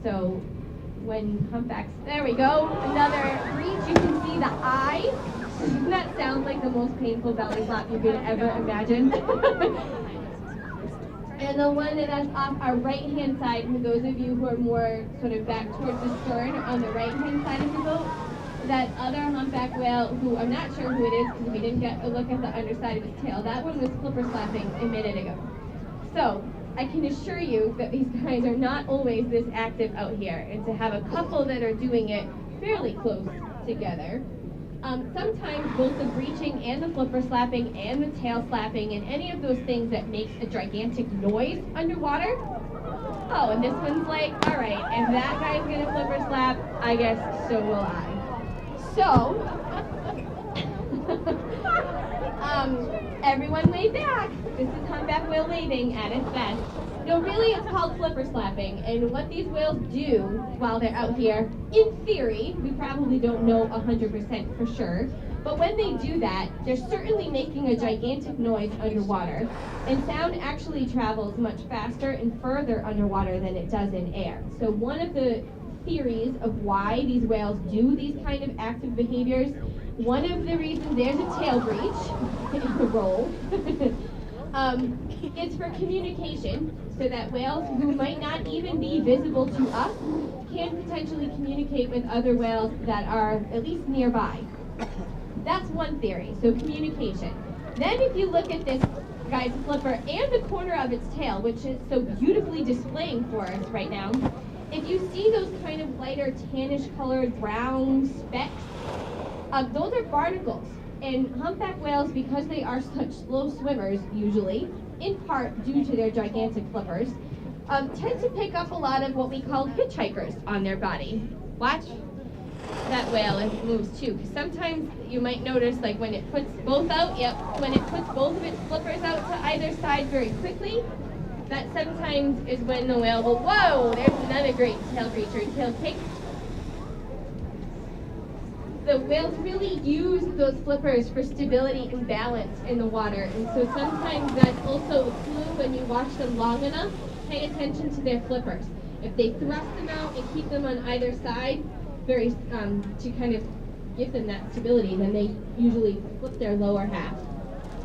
So when humpbacks, there we go, another breach, you can see the eye. Doesn't that sound like the most painful belly flop you could ever imagine? And the one that's off our right-hand side, for those of you who are more sort of back towards the stern on the right-hand side of the boat, that other humpback whale, who I'm not sure who it is because we didn't get a look at the underside of his tail, that one was flipper slapping a minute ago. So I can assure you that these guys are not always this active out here, and to have a couple that are doing it fairly close together. Sometimes both the breaching and the flipper slapping and the tail slapping and any of those things that makes a gigantic noise underwater. Oh, and this one's like, all right, if that guy's gonna flipper slap, I guess so will I. So, everyone lay back. This is humpback whale waving at its best. No, really, it's called flipper slapping, and what these whales do while they're out here, in theory, we probably don't know 100% for sure, but when they do that, they're certainly making a gigantic noise underwater, and sound actually travels much faster and further underwater than it does in air. So one of the theories of why these whales do these kind of active behaviors, one of the reasons there's a tail breach in the roll, it's for communication, so that whales who might not even be visible to us can potentially communicate with other whales that are at least nearby. That's one theory, so communication. Then if you look at this guy's flipper and the corner of its tail, which is so beautifully displaying for us right now, if you see those kind of lighter tannish colored brown specks, those are barnacles. And humpback whales, because they are such slow swimmers usually, in part due to their gigantic flippers, tend to pick up a lot of what we call hitchhikers on their body. Watch that whale as it moves too, because sometimes you might notice, like when it puts both out, when it puts both of its flippers out to either side very quickly, that sometimes is when the whale will, whoa, there's another great tail breacher, tail kick. The whales really use those flippers for stability and balance in the water, and so sometimes that's also a clue when you watch them long enough. Pay attention to their flippers. If they thrust them out and keep them on either side, to kind of give them that stability, then they usually flip their lower half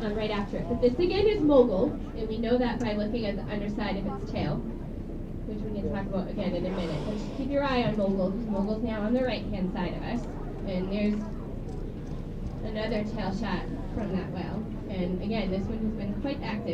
right after it. But this again is mogul, and we know that by looking at the underside of its tail, which we can talk about again in a minute. But just keep your eye on mogul, because mogul's now on the right-hand side of us. And there's another tail shot from that whale. And again, this one has been quite active.